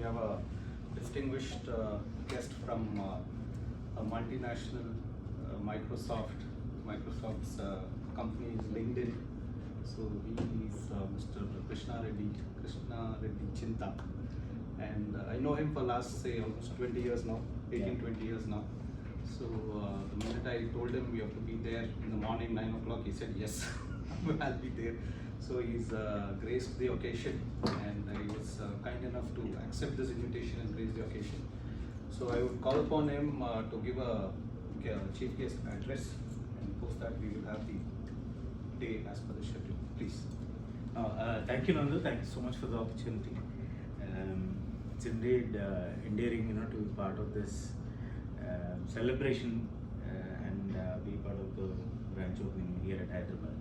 have a distinguished guest from a multinational Microsoft's company is LinkedIn. So he is Mr. Krishna Reddy Chinta, and I know him for last say almost 20 years now, 20 years now. So the minute I told him we have to be there in the morning 9 o'clock, he said yes, I'll be there. So he's graced the occasion, and he was kind enough to accept this invitation and grace the occasion. So I would call upon him to give a chief guest address, and post that we will have the day as per the schedule. Please. Thank you, Nandu. Thank you so much for the opportunity. It's indeed endearing, to be part of this celebration and be part of the branch opening here at Hyderabad.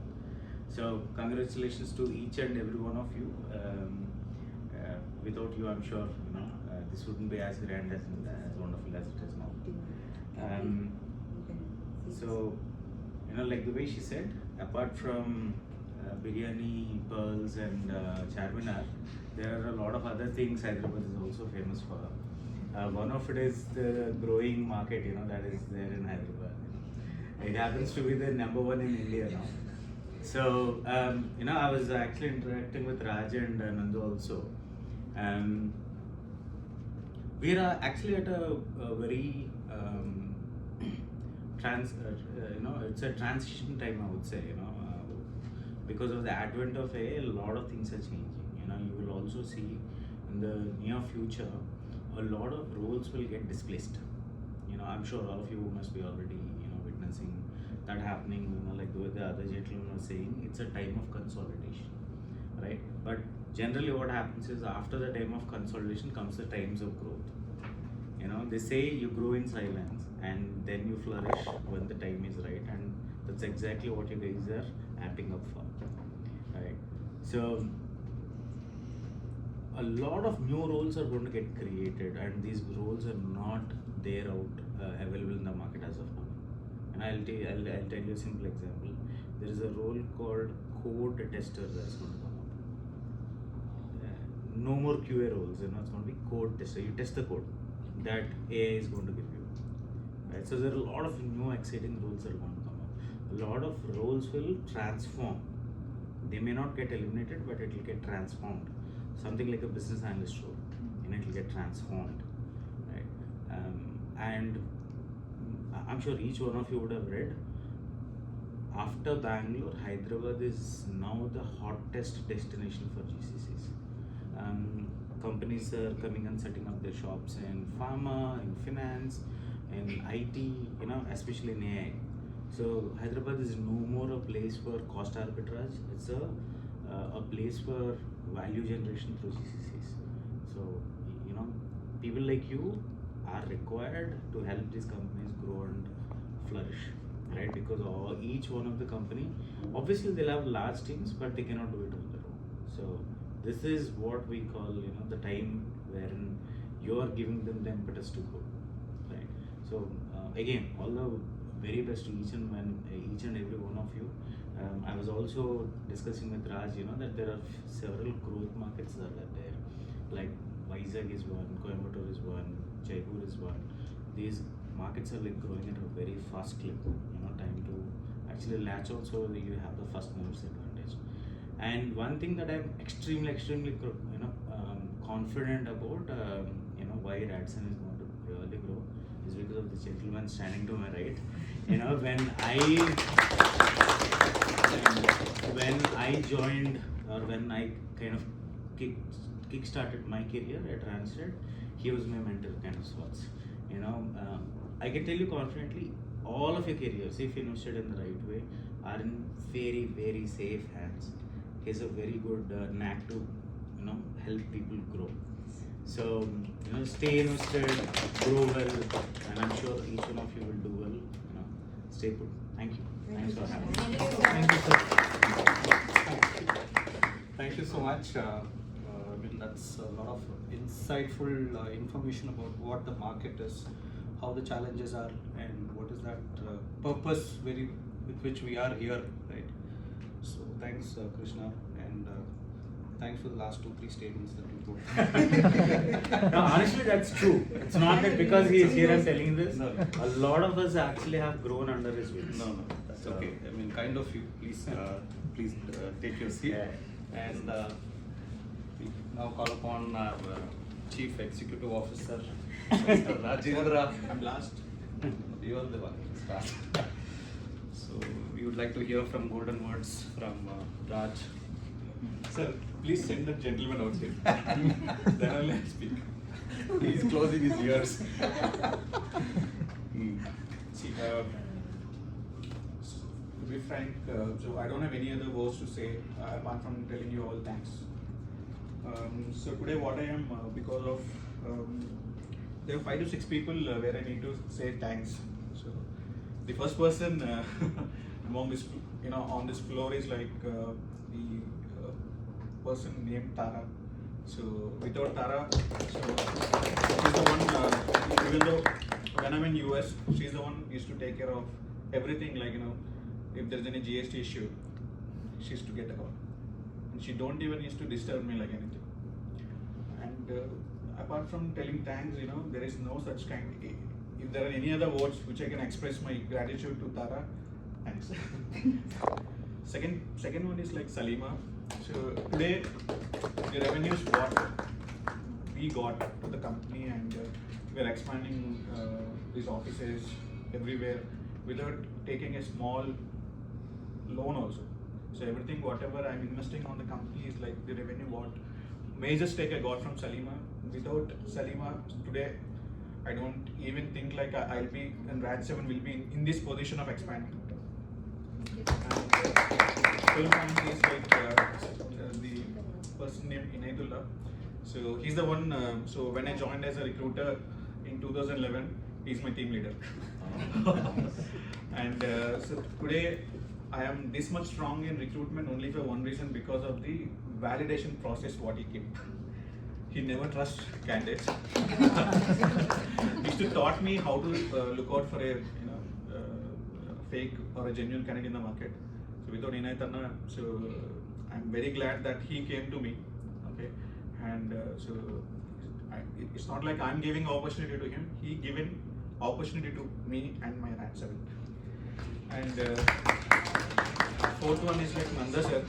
So, congratulations to each and every one of you. Without you, I'm sure this wouldn't be as grand as wonderful as it is now. So, like the way she said, apart from biryani, pearls, and charminar, there are a lot of other things Hyderabad is also famous for. One of it is the growing market, that is there in Hyderabad. It happens to be the #1 in India now. So, I was actually interacting with Raj and Nandu also. We are actually at a very it's a transition time, I would say, because of the advent of AI, a lot of things are changing. You will also see in the near future, a lot of roles will get displaced. I'm sure all of you must be already, witnessing that happening, like the way the other gentlemen were saying, it's a time of consolidation, right? But generally what happens is after the time of consolidation comes the times of growth. They say you grow in silence and then you flourish when the time is right, and that's exactly what you guys are amping up for, right? So a lot of new roles are going to get created, and these roles are not there available in the market as of now. And I'll tell you a simple example. There is a role called code tester that's going to come up. No more QA roles, it's going to be code tester. You test the code that AI is going to give you, right? So there are a lot of new exciting roles that are going to come up. A lot of roles will transform. They may not get eliminated, but it will get transformed. Something like a business analyst role, it will get transformed, right? And I'm sure each one of you would have read, after Bangalore, Hyderabad is now the hottest destination for GCCs. Companies are coming and setting up their shops in pharma, in finance, in IT, especially in AI. So Hyderabad is no more a place for cost arbitrage. It's a place for value generation through GCCs. So people like you are required to help these companies grow and flourish, right? Because each one of the company, obviously they'll have large teams, but they cannot do it on their own. So this is what we call the time wherein you are giving them the impetus to grow, right? So again, all the very best to each and every one of you. I was also discussing with Raj, that there are several growth markets that are there, like Vizag is one, Coimbatore is one, Jaipur is one. These markets are like growing at a very fast clip. Time to actually latch on so that you have the first mover's advantage. And one thing that I'm extremely confident about, why Radson is going to really grow is because of the gentleman standing to my right. When I joined, or when I kind of kick-started my career at Randstad, he was my mentor kind of sorts. I can tell you confidently, all of your careers, if invested in the right way, are in very, very safe hands. He has a very good knack to, help people grow. So, stay invested, grow well, and I'm sure each one of you will do well. Stay put. Thank you. Thanks for having me. Thank you, sir. Thank you so much. That's a lot of insightful information about what the market is, how the challenges are, and what is that purpose with which we are here, right? So thanks, Krishna, and Thanks for the last 2-3 statements that you put. No, honestly, that's true. It's not that because he is here and telling this. No. A lot of us actually have grown under his wings. No, that's okay. I mean, kind of you. Please take your seat. Yeah. And we now call upon our Chief Executive Officer, Mr. Rajendra. I'm last. You are the one. Start. So we would like to hear from golden words from Raj. Sir, please send the gentleman outside. Then only I speak. He's closing his ears. See, to be frank, so I don't have any other words to say apart from telling you all thanks. So today what I am, because of, there are 5 to 6 people where I need to say thanks. So the first person among this, on this floor is like the person named Tara. So without Tara, so she's the one, even though when I'm in US, she's the one who used to take care of everything, like, if there's any GST issue, she used to get a call. And she don't even used to disturb me like anything. And apart from telling thanks, there is no such kind, if there are any other words which I can express my gratitude to Tara, thanks. Second one is like Salima. So today, the revenues what we got to the company, and we're expanding these offices everywhere without taking a small loan also. So everything, whatever I'm investing on the company is like the revenue what major stake I got from Salima. Without Salima today, I don't even think like I'll be, and Raj7 will be in this position of expanding. And third is like the person named Inaidullah. So he's the one, so when I joined as a recruiter in 2011, he's my team leader. And so today I am this much strong in recruitment only for one reason, because of the validation process what he kept. He never trusts candidates. He used to taught me how to look out for a fake or a genuine candidate in the market. So without Inayatana, so I'm very glad that he came to me. Okay, and so it's not like I'm giving opportunity to him. He given opportunity to me and my Raj7. And fourth one is like Nanda sir.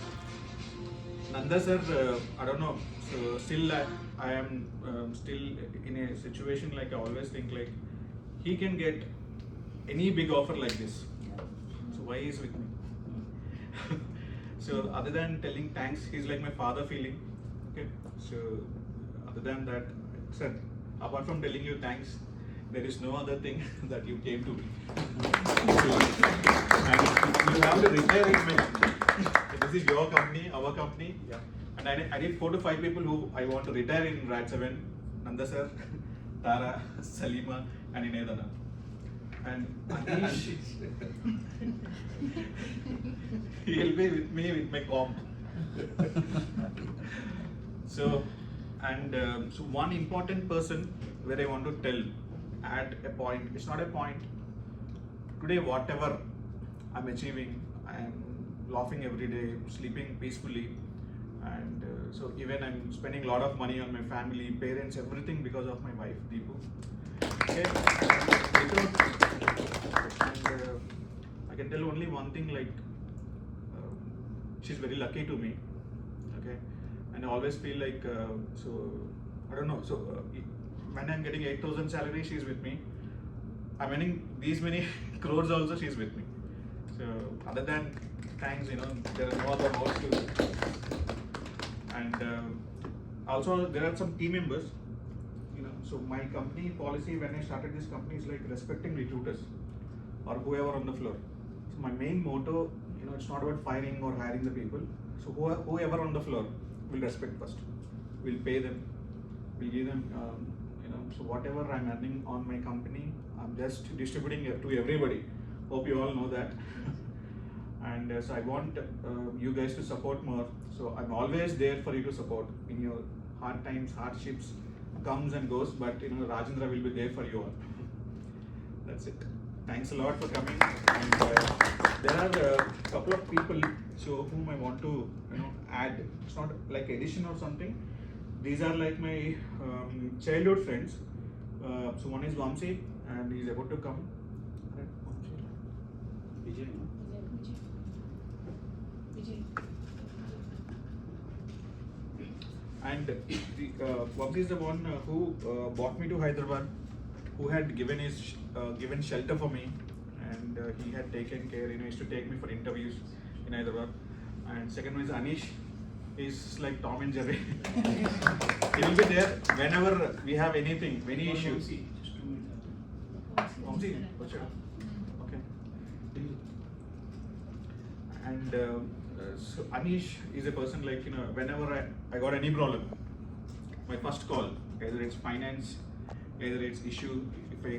Nanda sir, I don't know. So still I am still in a situation like I always think like he can get any big offer like this. So why is with me? So other than telling thanks, he's like my father feeling. Okay. So other than that, sir, apart from telling you thanks, there is no other thing that you came to me. And you have to retire in my company. This is your company, our company. Yeah. And I need 4 to 5 people who I want to retire in Raj7. Nanda sir, Tara, Salima, and Inaidana. And Anish, he'll be with me with my comp. So, and so one important person where I want to tell at a point, it's not a point, today whatever I'm achieving, I'm laughing every day, sleeping peacefully, and so even I'm spending a lot of money on my family, parents, everything because of my wife, Deepu. Okay. And I can tell only one thing, like she's very lucky to me. Okay, and I always feel like so I don't know. So when I'm getting 8,000 salary, she's with me. I'm earning these many crores also, she's with me. So other than thanks, there are no other words to. And also there are some team members. So my company policy when I started this company is like respecting recruiters or whoever on the floor. So my main motto, it's not about firing or hiring the people. So whoever on the floor will respect first. We'll pay them. We'll give them, so whatever I'm earning on my company, I'm just distributing it to everybody. Hope you all know that. And so I want you guys to support more. So I'm always there for you to support in your hard times, hardships. Comes and goes, but Rajendra will be there for you all. That's it. thanks a lot for coming. And there are a couple of people so whom I want to add. It's not like addition or something. These are like my childhood friends. So one is Vamsi, and he's about to come. Vijay, no? And Vamsi is the one who brought me to Hyderabad, who had given given shelter for me, and he had taken care. He used to take me for interviews in Hyderabad. And second one is Anish. He's like Tom and Jerry. He will be there whenever we have anything, any issues. Vamsi, what's your- okay. And so Anish is a person like whenever I got any problem, my first call, either it's finance, either it's issue, if I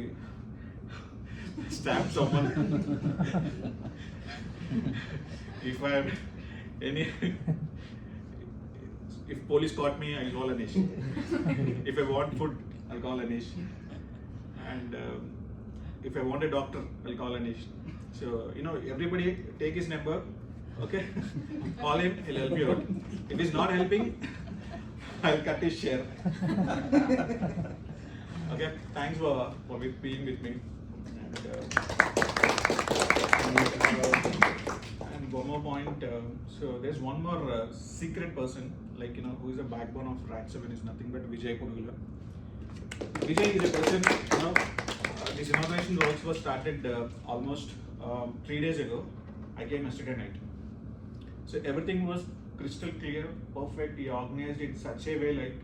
stab someone, if I have any, if police caught me, I'll call Anish. If I want food, I'll call Anish. And if I want a doctor, I'll call Anish. So everybody take his number. Okay, call him, he'll help you out. If he's not helping, I'll cut his share. Okay, thanks for being with me. And one more point. So there's one more secret person, like who is a backbone of RAT7 is nothing but Vijay Kurugula. Vijay is a person. This inauguration works was started almost 3 days ago. I came yesterday night. So everything was crystal clear, perfect. He organized it in such a way like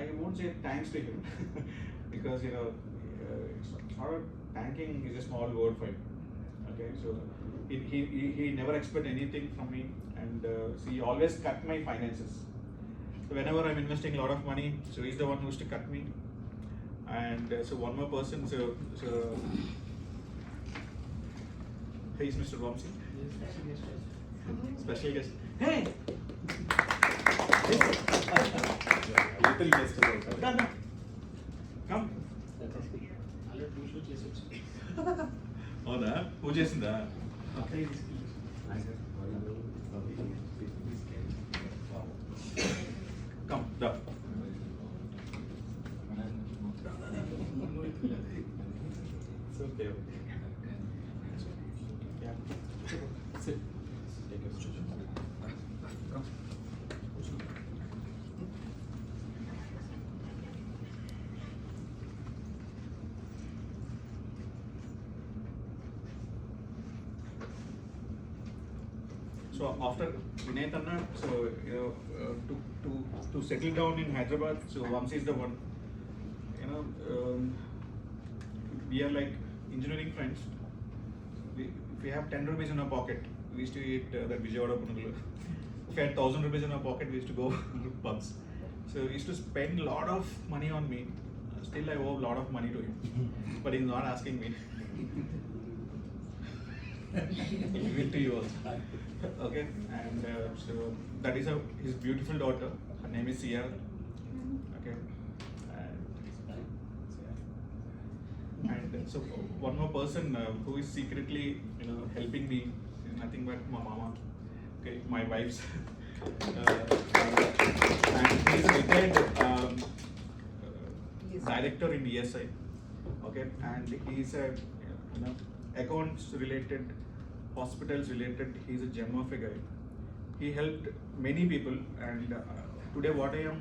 I won't say thanks to him because it's not a thanking is a small word for him. Okay, so he never expect anything from me, and so he always cut my finances. So whenever I'm investing a lot of money, so he's the one who used to cut me. And so one more person, so he's Mr. Vamsi. Special guest. Hey! Little guest is also. Dada. Come. అవునా పూజ చేసిందా come దా It's okay. Yeah. Sit. Take your seat. Come. So after Vinay Tanna, so to settle down in Hyderabad, so Vamsi is the one. We are like engineering friends. If we have 10 rupees in our pocket, we used to eat that Vijayawada Punugulu. If we had 1,000 rupees in our pocket, we used to go pubs. So he used to spend a lot of money on me. Still, I owe a lot of money to him, but he's not asking me. He'll give it to you also. Okay, and so that is his beautiful daughter. Her name is Sia. Okay, and so one more person who is secretly helping me is nothing but my mama. Okay, my wife's. And he is a retired director in ESI. Okay, and he is a accounts related, hospitals related. He is a gem of a guy. He helped many people, and today what I am,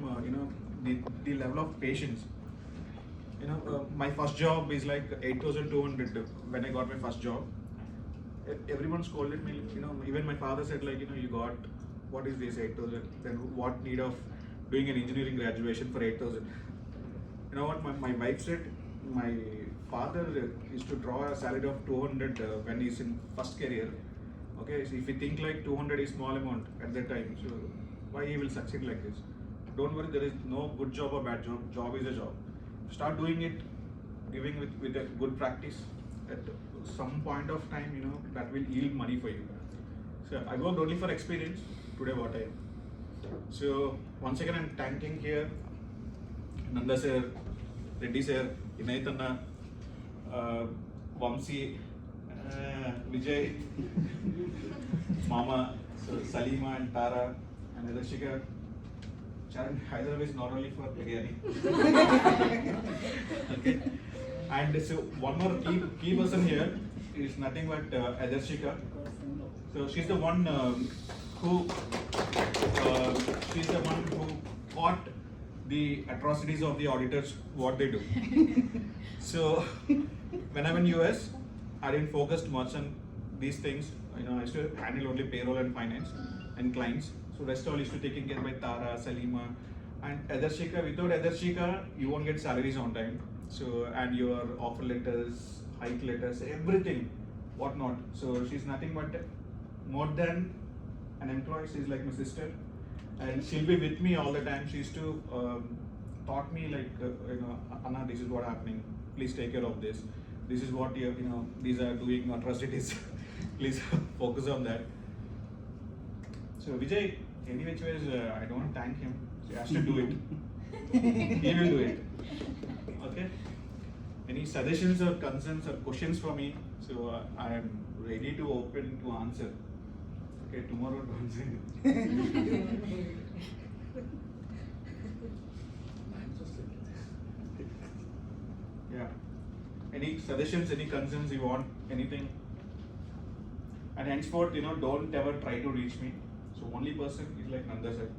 the level of patience. My first job is like 8,200 when I got my first job. Everyone scolded me, even my father said like, you got, what is this 8,000? Then what need of doing an engineering graduation for 8,000? You know what my wife said? My father used to draw a salary of 200 when he's in first career. Okay, so if you think like 200 is small amount at that time, so why he will succeed like this? Don't worry, there is no good job or bad job. Job is a job. Start doing it, giving with a good practice. At some point of time, that will yield money for you. So I worked only for experience. Today, what I am. So once again, I'm thanking here Nanda sir, Reddy sir, Vinay Tanna, Vamsi, Vijay, Mama, so Salima and Tara and Adashika. Charan Hyderabad is not only for biryani. Okay. And so one more key person here is nothing but Adarshika. So she's the one who caught the atrocities of the auditors, what they do. So when I'm in US, I didn't focus much on these things. I used to handle only payroll and finance and clients. So rest all used to taken care by Tara, Salima, and Adarshika. Without Adarshika, you won't get salaries on time. So and your offer letters, hike letters, everything, whatnot. So she's nothing but more than an employee. She's like my sister, and she'll be with me all the time. She used to taught me like Anna, this is what happening. Please take care of this. This is what these are doing atrocities. Please focus on that. So Vijay, any which ways, I don't thank him. He has to do it. He will do it. Okay. Any suggestions or concerns or questions for me? So I am ready to open to answer. Okay, tomorrow to answer. Yeah. Any suggestions, any concerns you want, anything? And henceforth, don't ever try to reach me. So only person is like Nanda sir.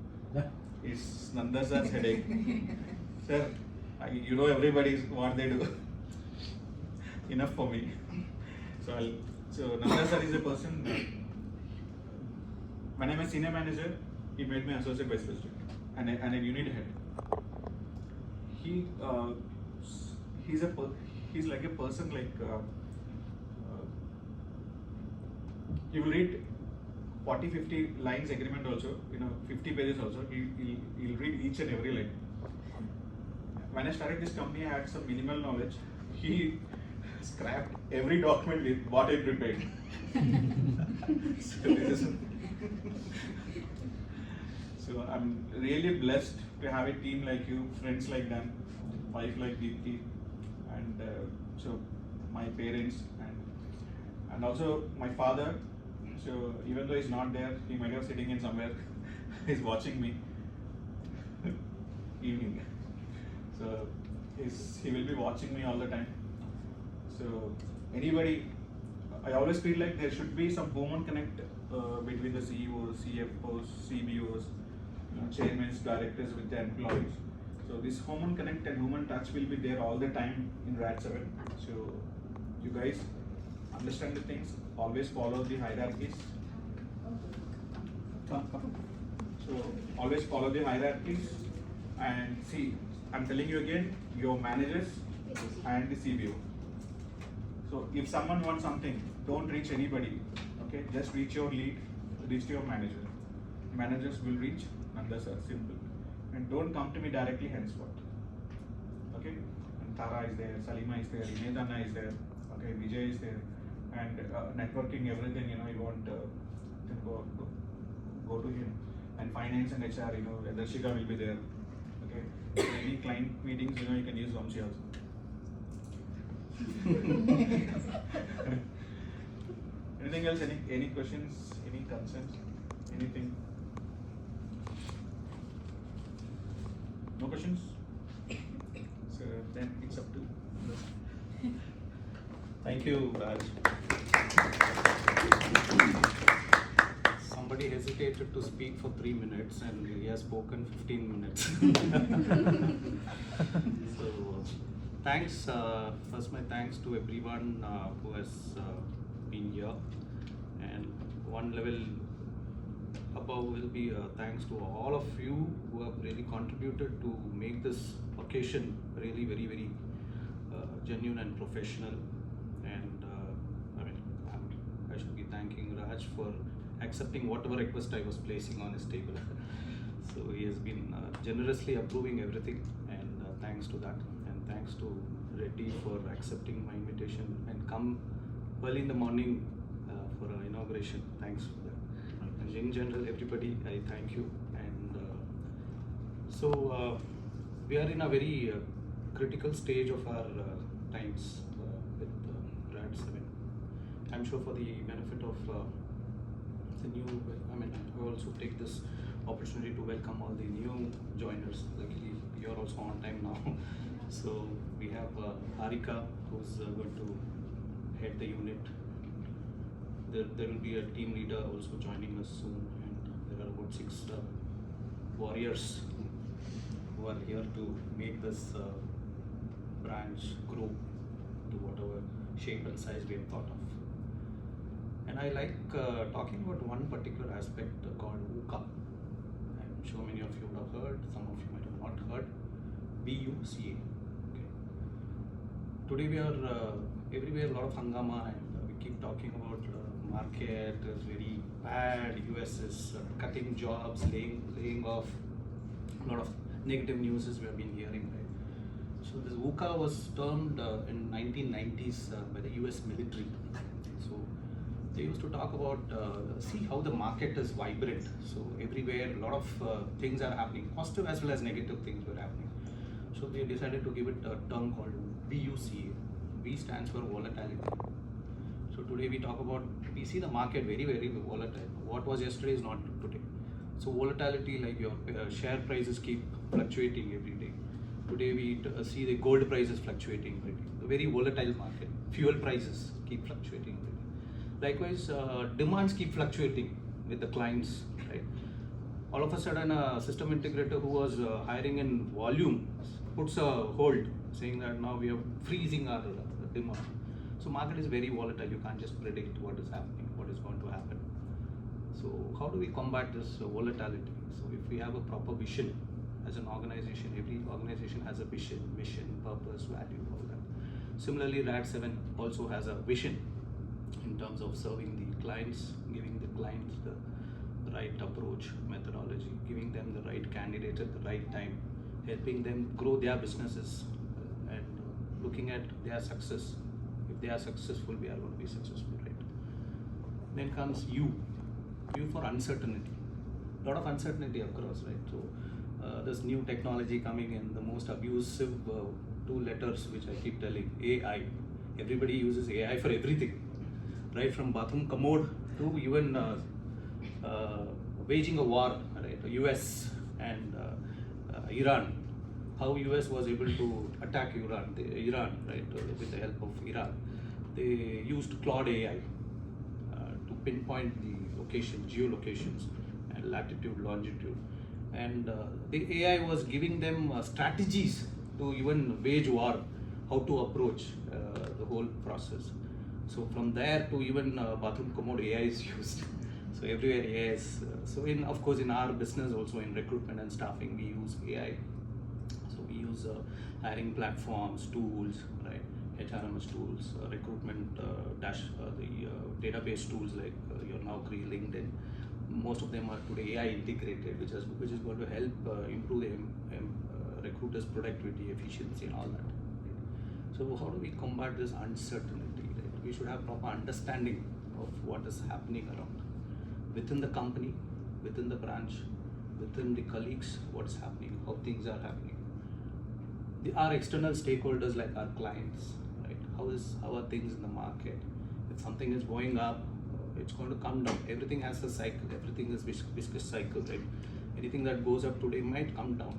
Is Nanda sir's headache. Sir, everybody is what they do. Enough for me. So Nanda sir is a person. When I'm a senior manager, he made me associate vice president and a unit head. He's like a person like he will read 40-50 lines agreement also, 50 pages also. He'll read each and every line. When I started this company, I had some minimal knowledge. He scrapped every document with what I prepared. So I'm really blessed to have a team like you, friends like them, wife like Deepthi, and so my parents and also my father. So even though he's not there, he might be sitting in somewhere. He's watching me. Evening. So he will be watching me all the time. So anybody, I always feel like there should be some human connect between the CEOs, CFOs, CBOs, chairmen, directors with the employees. So this human connect and human touch will be there all the time in RAD7. So you guys understand the things, always follow the hierarchies. So always follow the hierarchies and see, I'm telling you again, your managers and the CBO. So if someone wants something, don't reach anybody, okay? Just reach your lead, reach your manager. Managers will reach Nanda sir, simple. And don't come to me directly henceforth, okay? And Tara is there, Salima is there, Inedana is there, okay? Vijay is there, and networking, everything, you want to go to him. And finance and HR, Darshika will be there, okay? Any client meetings, you can use Vamsi also. Anything else? Any questions? Any concerns? Anything? No questions? So then it's up to. Thank you, Raj. Somebody hesitated to speak for 3 minutes and he has spoken 15 minutes. So, thanks. First, my thanks to everyone who has been here. And one level above will be thanks to all of you who have really contributed to make this occasion really very, very genuine and professional. And I should be thanking Raj for accepting whatever request I was placing on his table. So he has been generously approving everything, and thanks to that. And thanks to Reddy for accepting my invitation and come early in the morning for our inauguration. Thanks for that. And in general, everybody, I thank you. And so we are in a very critical stage of our times with RAD7. I'm sure for the benefit of the new, I also take this opportunity to welcome all the new joiners. Luckily, you're also on time now. So we have Harika, who's going to head the unit. There will be a team leader also joining us soon, and there are about 6 warriors who are here to make this branch grow to whatever shape and size we have thought of. And I like talking about one particular aspect called VUCA. I'm sure many of you would have heard, some of you might have not heard. VUCA. Okay. Today we are everywhere, a lot of hangama, and we keep talking about market is very bad. US is cutting jobs, laying off. A lot of negative news we have been hearing, right? So this VUCA was termed in 1990s by the US military. So they used to talk about see how the market is vibrant. So everywhere, a lot of things are happening, positive as well as negative things were happening. So they decided to give it a term called VUCA. V stands for volatility. So today we see the market very, very volatile. What was yesterday is not today. So volatility, like your share prices keep fluctuating every day. Today we see the gold prices fluctuating every day. A very volatile market. Fuel prices keep fluctuating every day. Likewise, demands keep fluctuating with the clients, right? All of a sudden, a system integrator who was hiring in volume puts a hold, saying that now we are freezing our demand. So market is very volatile. You can't just predict what is happening, what is going to happen. So how do we combat this volatility? So if we have a proper vision as an organization, every organization has a vision, mission, purpose, value, all that. Similarly, RAD7 also has a vision in terms of serving the clients, giving the clients the right approach, methodology, giving them the right candidate at the right time, helping them grow their businesses, and looking at their success. If they are successful, we are going to be successful, right? Then comes U for uncertainty. A lot of uncertainty across, right? So there's new technology coming in, the most abusive 2 letters which I keep telling, AI. Everybody uses AI for everything, right? From bathroom commode to even waging a war, right? US and Iran. How US was able to attack Iran, right, with the help of Iran. They used Claude AI to pinpoint the location, geolocations, and latitude, longitude. And the AI was giving them strategies to even wage war, how to approach the whole process. So from there to even bathroom commode, AI is used. So everywhere AI is. So of course in our business also, in recruitment and staffing, we use AI. So we use hiring platforms, tools, right? HRMS tools, recruitment the database tools like your Naukri, LinkedIn. Most of them are today AI integrated, which is going to help improve the recruiters' productivity, efficiency, and all that. Right? So how do we combat this uncertainty? Right? We should have proper understanding of what is happening around within the company, within the branch, within the colleagues, what's happening, how things are happening. Our external stakeholders like our clients, right? How are things in the market? If something is going up, it's going to come down. Everything has a cycle. Everything is viscous cycle, right? Anything that goes up today might come down.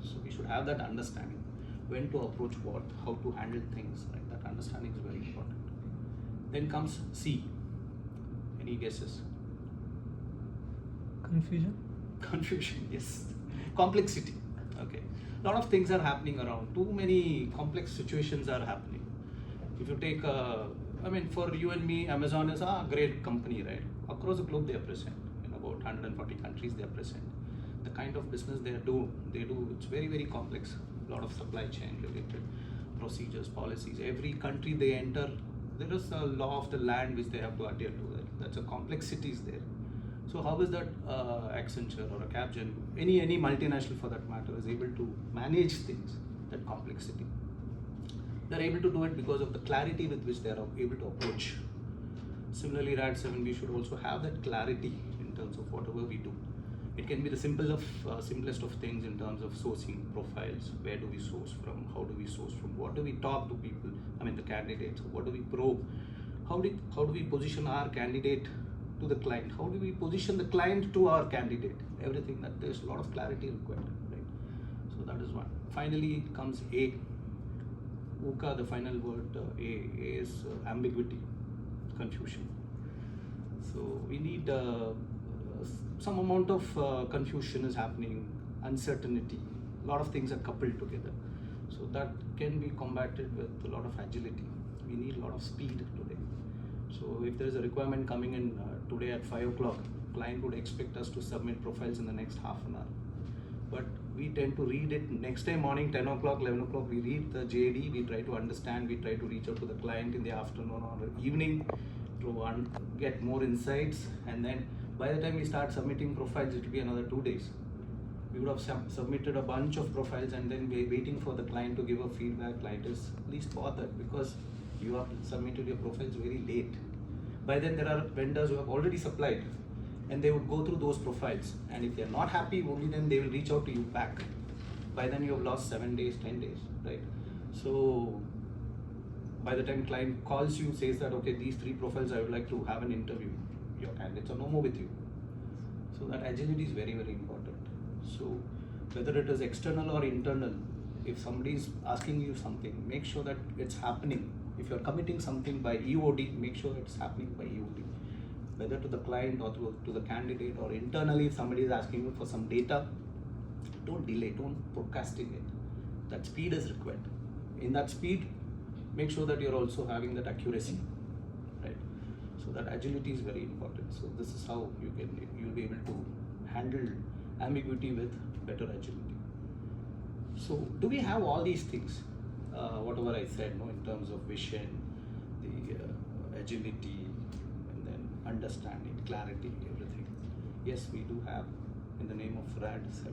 So we should have that understanding. When to approach what, how to handle things, right? That understanding is very important. Then comes C. Any guesses? Confusion, yes. Complexity. Okay. A lot of things are happening around. Too many complex situations are happening. If you take, for you and me, Amazon is a great company, right? Across the globe, they are present. In about 140 countries, they are present. The kind of business they do, it's very, very complex. A lot of supply chain related procedures, policies. Every country they enter, there is a law of the land which they have to adhere to. That's a complexity is there. So how is that Accenture or a Capgemini, any multinational for that matter, is able to manage things, that complexity? They're able to do it because of the clarity with which they are able to approach. Similarly, RAD7, we should also have that clarity in terms of whatever we do. It can be the simplest of things in terms of sourcing profiles. Where do we source from? How do we source from? What do we talk to people? The candidates. What do we probe? how do we position our candidate to the client? How do we position the client to our candidate? Everything that there's a lot of clarity required, right? So that is one. Finally comes A. UCA, the final word, A is ambiguity, confusion. So we need some amount of confusion is happening, uncertainty. A lot of things are coupled together. So that can be combated with a lot of agility. We need a lot of speed today. So if there is a requirement coming in today at 5 o'clock, client would expect us to submit profiles in the next half an hour. But we tend to read it next day morning, 10 o'clock, 11 o'clock, we read the JD, we try to understand, we try to reach out to the client in the afternoon or evening to get more insights, and then by the time we start submitting profiles, it will be another 2 days. We would have submitted a bunch of profiles and then we're waiting for the client to give a feedback. Client is least bothered because you have submitted your profiles very late. By then there are vendors who have already supplied, and they would go through those profiles, and if they're not happy, only then they will reach out to you back. By then you have lost 7 days, 10 days, right? So by the time client calls you, says that, okay, these 3 profiles I would like to have an interview, your candidates are no more with you. So that agility is very, very important. So whether it is external or internal, if somebody is asking you something, make sure that it's happening. If you're committing something by EOD, make sure it's happening by EOD. Whether to the client or to the candidate, or internally if somebody is asking you for some data, don't delay, don't procrastinate. That speed is required. In that speed, make sure that you're also having that accuracy, right? So that agility is very important. So this is how you'll be able to handle ambiguity with better agility. So do we have all these things? Whatever I said, no, in terms of vision, the agility, and then understanding, clarity, everything. Yes, we do have in the name of RAD 7.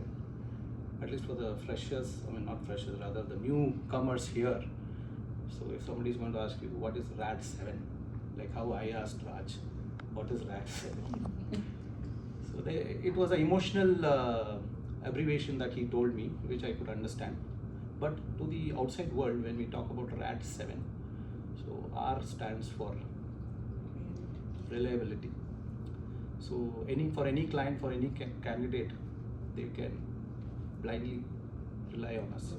At least for the freshers, I mean not freshers, rather the newcomers here. So if somebody is going to ask you, what is RAD 7? Like how I asked Raj, what is RAD 7? So it was an emotional abbreviation that he told me, which I could understand. But to the outside world, when we talk about RAD 7, so R stands for reliability. So for any client, for any candidate, they can blindly rely on us.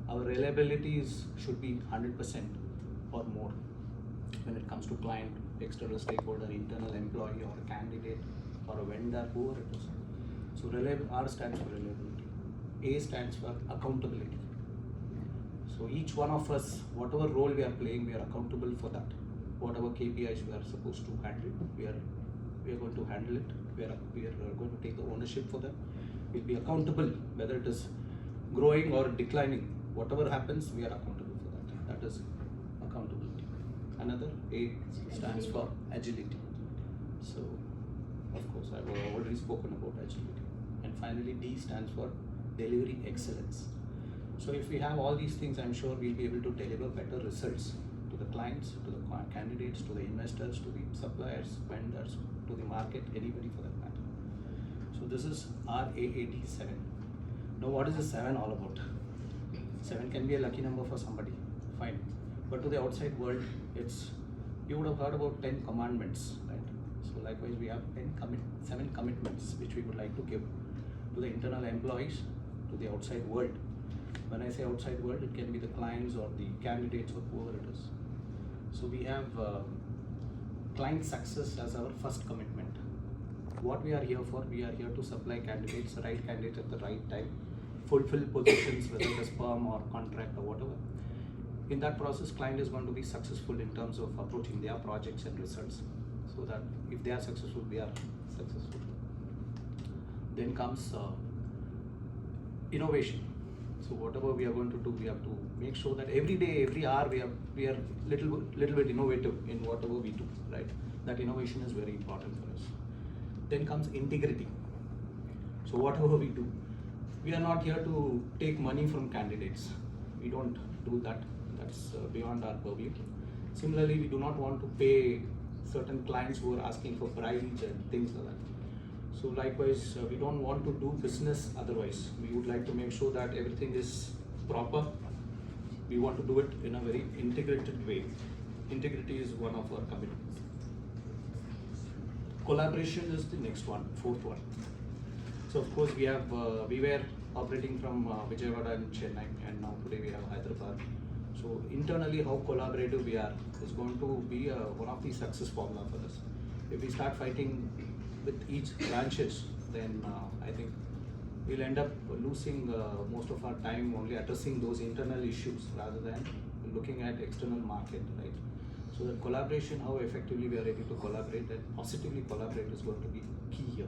Our reliability should be 100% or more when it comes to client, external stakeholder, internal employee, or a candidate, or a vendor, whoever it is. So R stands for reliability. A stands for accountability. So each one of us, whatever role we are playing, we are accountable for that. Whatever KPIs we are supposed to handle, we are going to handle it. We are going to take the ownership for that. We'll be accountable, whether it is growing or declining. Whatever happens, we are accountable for that. That is accountability. Another A stands for agility. So, of course, I've already spoken about agility. And finally, D stands for delivery excellence. So if we have all these things, I'm sure we'll be able to deliver better results to the clients, to the candidates, to the investors, to the suppliers, vendors, to the market, anybody for that matter. So this is RAAD 7. Now what is the 7 all about? 7 can be a lucky number for somebody, fine. But to the outside world, you would have heard about 10 commandments, right? So likewise, we have 7 commitments which we would like to give to the internal employees, to the outside world. When I say outside world, it can be the clients or the candidates or whoever it is. So we have client success as our first commitment. What we are here for, we are here to supply candidates, the right candidate at the right time, fulfill positions, whether it is perm or contract or whatever. In that process, client is going to be successful in terms of approaching their projects and results, so that if they are successful, we are successful. Then comes innovation. So whatever we are going to do, we have to make sure that every day, every hour, we are little bit innovative in whatever we do, right? That innovation is very important for us. Then comes integrity. So whatever we do, we are not here to take money from candidates. We don't do that. That's beyond our purview. Similarly, we do not want to pay certain clients who are asking for bribes and things like that. So likewise, we don't want to do business otherwise. We would like to make sure that everything is proper. We want to do it in a very integrated way. integrity is one of our commitments. Collaboration is the next one, fourth one. So of course we were operating from Vijayawada and Chennai, and now today we have Hyderabad. So internally, how collaborative we are is going to be one of the success formula for us. If we start fighting with each branches, then I think we'll end up losing most of our time only addressing those internal issues rather than looking at external market, right? So the collaboration, how effectively we are able to collaborate and positively collaborate is going to be key here.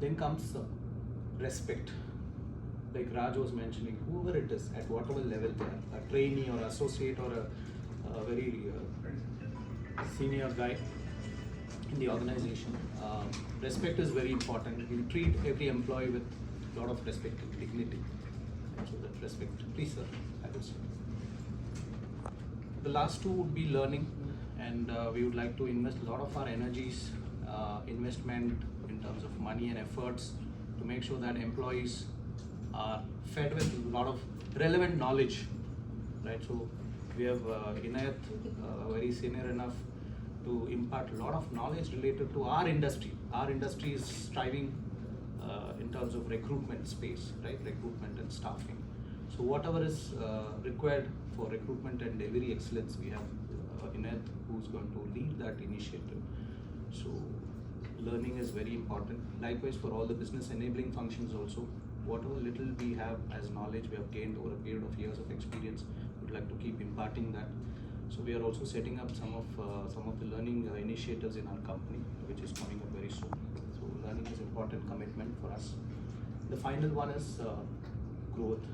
Then comes respect. Like Raj was mentioning, whoever it is, at whatever level they are, a trainee or associate or a very senior guy in the organization, respect is very important. We treat every employee with a lot of respect and dignity. And so that respect, please sir, I will say. The last two would be learning, and we would like to invest a lot of our energies, investment in terms of money and efforts to make sure that employees are fed with a lot of relevant knowledge, right? So we have Inayat, very senior enough to impart a lot of knowledge related to our industry. Our industry is striving in terms of recruitment space, right? Recruitment and staffing. So whatever is required for recruitment and delivery excellence, we have Inayat who's going to lead that initiative. So learning is very important. Likewise for all the business enabling functions also, whatever little we have as knowledge we have gained over a period of years of experience, we'd like to keep imparting that. So we are also setting up some of the learning initiatives in our company, which is coming up very soon. So learning is important commitment for us. The final one is growth.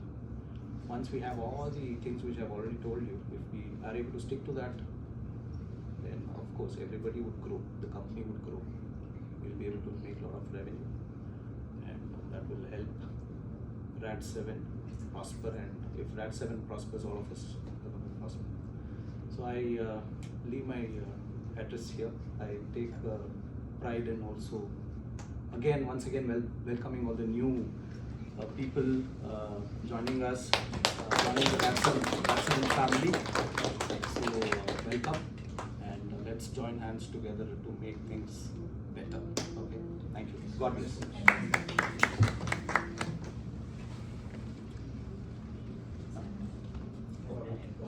Once we have all the things which I've already told you, if we are able to stick to that, then of course everybody would grow, the company would grow. We'll be able to make a lot of revenue, and that will help RAD7 prosper, and if RAD7 prospers, all of us will prosper. So I leave my address here. I take pride in also, once again welcoming all the new people joining us, joining the RAD7 family. So welcome, and let's join hands together to make things better. Okay, thank you. God bless.